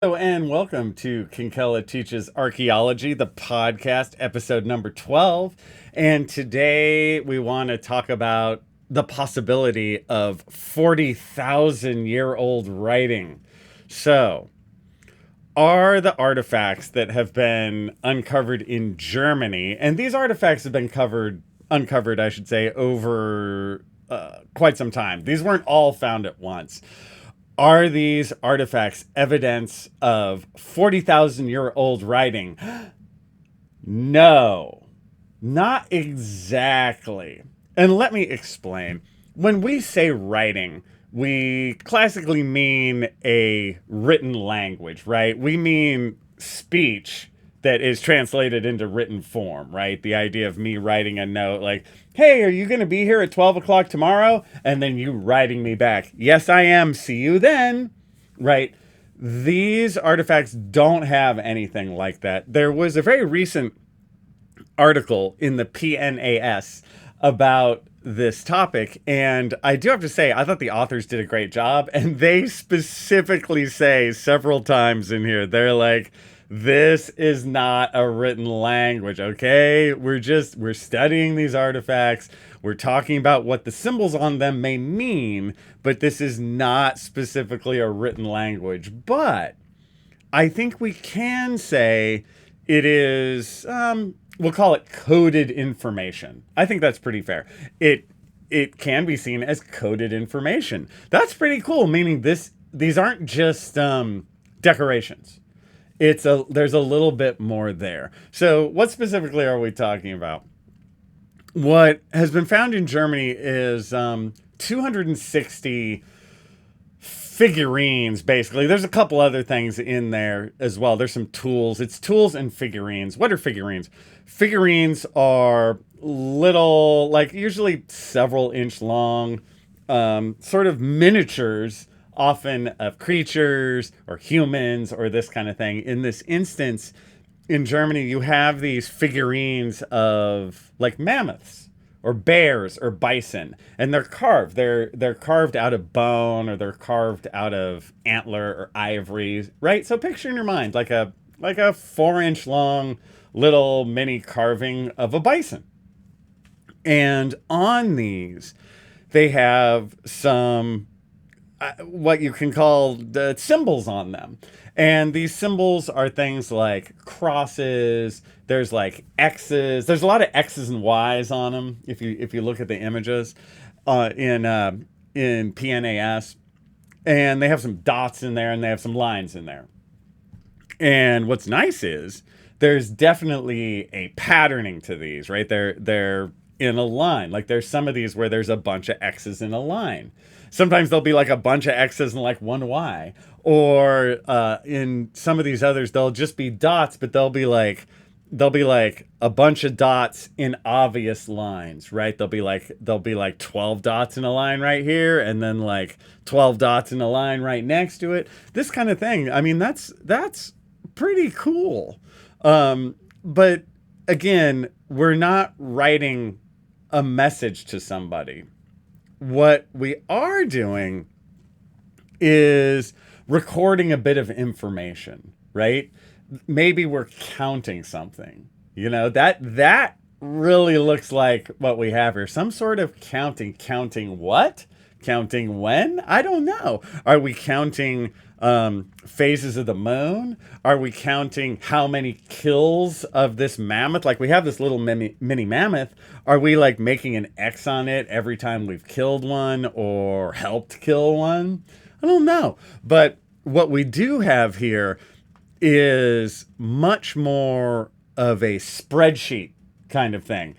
Hello and welcome to Kinkella Teaches Archaeology, the podcast, episode number 12. And today we want to talk about the possibility of 40,000-year-old writing. So, are the artifacts that have been uncovered in Germany, and these artifacts have been uncovered, I should say, over quite some time. These weren't all found at once. Are these artifacts evidence of 40,000-year-old writing? No, not exactly. And let me explain. When we say writing, we classically mean a written language, right? We mean speech that is translated into written form, right? The idea of me writing a note like, hey, are you going to be here at 12 o'clock tomorrow? And then you writing me back, yes, I am. See you then, right? These artifacts don't have anything like that. There was a very recent article in the PNAS about this topic, and I do have to say I thought the authors did a great job, and they specifically say several times in here, they're like, this is not a written language, okay? We're studying these artifacts, we're talking about what the symbols on them may mean, but this is not specifically a written language. But I think we can say it is, we'll call it coded information. I think that's pretty fair. It can be seen as coded information. That's pretty cool, meaning these aren't just decorations. There's a little bit more there. So what specifically are we talking about? What has been found in Germany is 260 figurines, basically. There's a couple other things in there as well. There's some tools. It's tools and figurines. What are figurines? Figurines are little, like usually several inch long, sort of miniatures, often of creatures or humans or this kind of thing. In this instance, in Germany, you have these figurines of like mammoths or bears or bison, and they're carved. They're carved out of bone, or they're carved out of antler or ivory, right? So picture in your mind like a 4-inch long little mini carving of a bison. And on these, they have some what you can call the symbols on them. And these symbols are things like crosses. There's like X's. There's a lot of X's and Y's on them. If you look at the images in PNAS, and they have some dots in there, and they have some lines in there. And what's nice is there's definitely a patterning to these, right? They're in a line. Like there's some of these where there's a bunch of X's in a line. Sometimes there'll be like a bunch of X's and like one Y. Or in some of these others, they'll just be dots, but they'll be like a bunch of dots in obvious lines, right? There'll be like 12 dots in a line right here, and then like 12 dots in a line right next to it. This kind of thing. I mean, that's pretty cool. But again, we're not writing a message to somebody. What we are doing is recording a bit of information, right? Maybe we're counting something. You know, that really looks like what we have here. Some sort of counting. Counting what? Counting when? I don't know. Are we counting phases of the moon? Are we counting how many kills of this mammoth? Like we have this little mini mammoth. Are we like making an X on it every time we've killed one or helped kill one? I don't know. But what we do have here is much more of a spreadsheet kind of thing.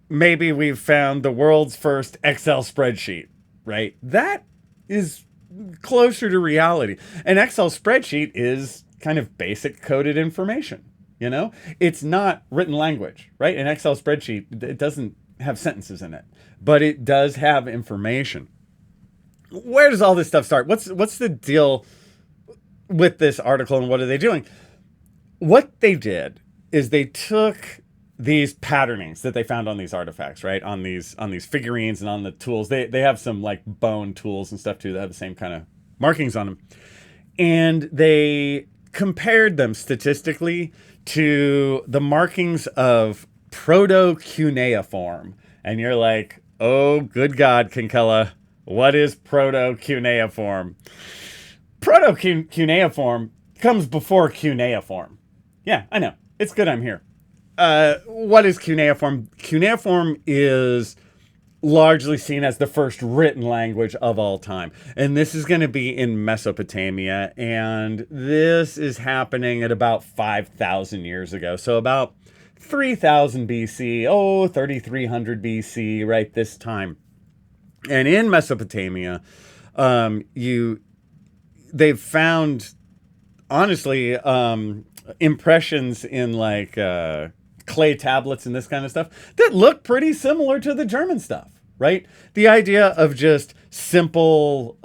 Maybe we've found the world's first Excel spreadsheet, right? That is closer to reality. An Excel spreadsheet is kind of basic coded information, you know? It's not written language, right? An Excel spreadsheet, it doesn't have sentences in it, but it does have information. Where does all this stuff start? What's the deal with this article, and what are they doing? What they did is they took these patternings that they found on these artifacts, right? On these figurines and on the tools. They have some like bone tools and stuff too that have the same kind of markings on them. And they compared them statistically to the markings of protocuneiform. And you're like, oh, good God, Kinkella, what is protocuneiform? Protocuneiform comes before cuneiform. Yeah, I know. It's good I'm here. What is cuneiform? Cuneiform is largely seen as the first written language of all time. And this is going to be in Mesopotamia. And this is happening at about 5,000 years ago. So about 3000 BC, 3300 BC, right this time. And in Mesopotamia, they've found, honestly, impressions in like clay tablets and this kind of stuff that look pretty similar to the German stuff, right? The idea of just simple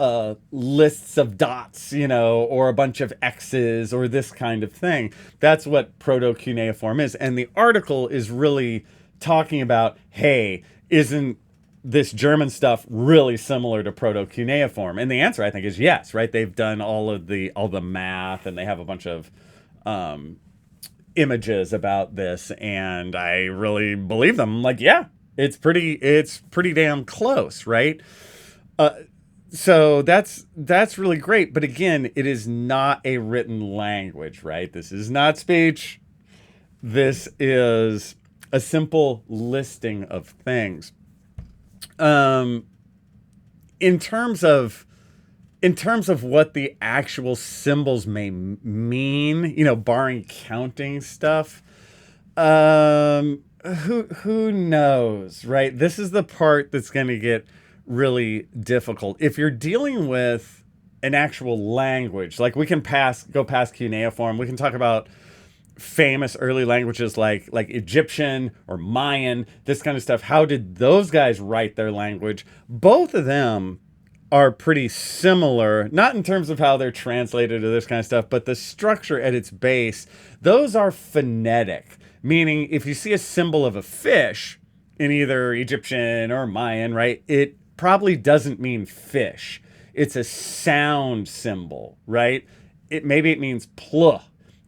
lists of dots, or a bunch of X's or this kind of thing. That's what protocuneiform is. And the article is really talking about, hey, isn't this German stuff really similar to protocuneiform? And the answer, I think, is yes, right? They've done all the math, and they have a bunch of images about this, and I really believe them. Like, yeah, it's pretty damn close, right? So that's really great. But again, it is not a written language, right? This is not speech. This is a simple listing of things. In terms of what the actual symbols may mean, barring counting stuff, who knows, right? This is the part that's going to get really difficult. If you're dealing with an actual language, like we can go past cuneiform, we can talk about famous early languages like Egyptian or Mayan, this kind of stuff. How did those guys write their language? Both of them are pretty similar, not in terms of how they're translated or this kind of stuff, but the structure at its base, those are phonetic, meaning if you see a symbol of a fish in either Egyptian or Mayan, right, it probably doesn't mean fish. It's a sound symbol, right? Maybe it means pluh.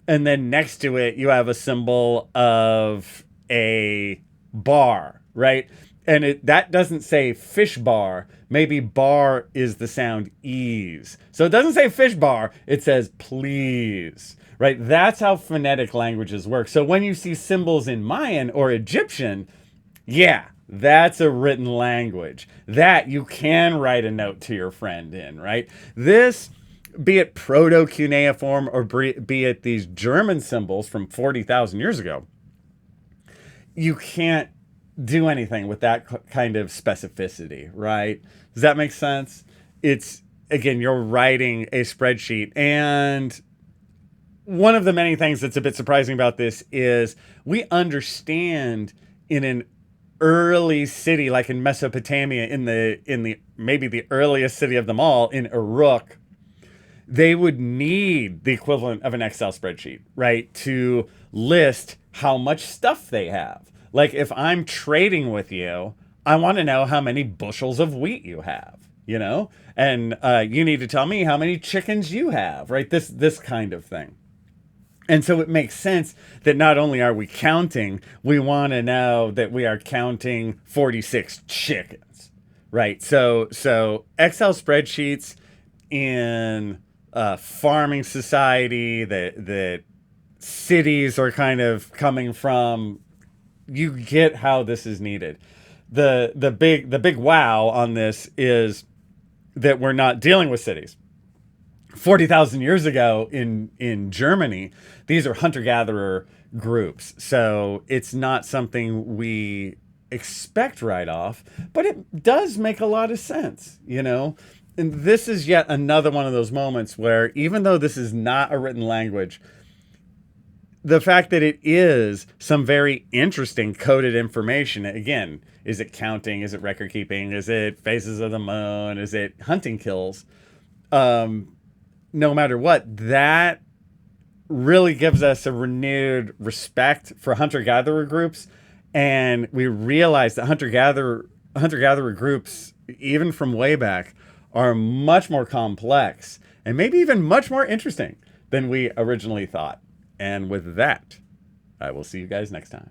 And then next to it, you have a symbol of a bar, right? And that doesn't say fish bar. Maybe bar is the sound ease. So it doesn't say fish bar. It says please, right? That's how phonetic languages work. So when you see symbols in Mayan or Egyptian, yeah, that's a written language. That you can write a note to your friend in, right? This, be it proto-cuneiform or be it these German symbols from 40,000 years ago, you can't do anything with that kind of specificity, right? Does that make sense? It's, again, you're writing a spreadsheet. And one of the many things that's a bit surprising about this is we understand in an early city, like in Mesopotamia, in the maybe the earliest city of them all, in Uruk, they would need the equivalent of an Excel spreadsheet, right? To list how much stuff they have. Like if I'm trading with you, I want to know how many bushels of wheat you have, and you need to tell me how many chickens you have, right? This kind of thing. And so it makes sense that not only are we counting, we want to know that we are counting 46 chickens, right? So Excel spreadsheets in farming society that cities are kind of coming from, you get how this is needed. The big wow on this is that we're not dealing with cities. 40,000 years ago in Germany, these are hunter-gatherer groups. So it's not something we expect right off, but it does make a lot of sense, And this is yet another one of those moments where, even though this is not a written language, the fact that it is some very interesting coded information, again, is it counting? Is it record keeping? Is it phases of the moon? Is it hunting kills? No matter what, that really gives us a renewed respect for hunter-gatherer groups. And we realize that hunter-gatherer groups, even from way back, are much more complex and maybe even much more interesting than we originally thought. And with that, I will see you guys next time.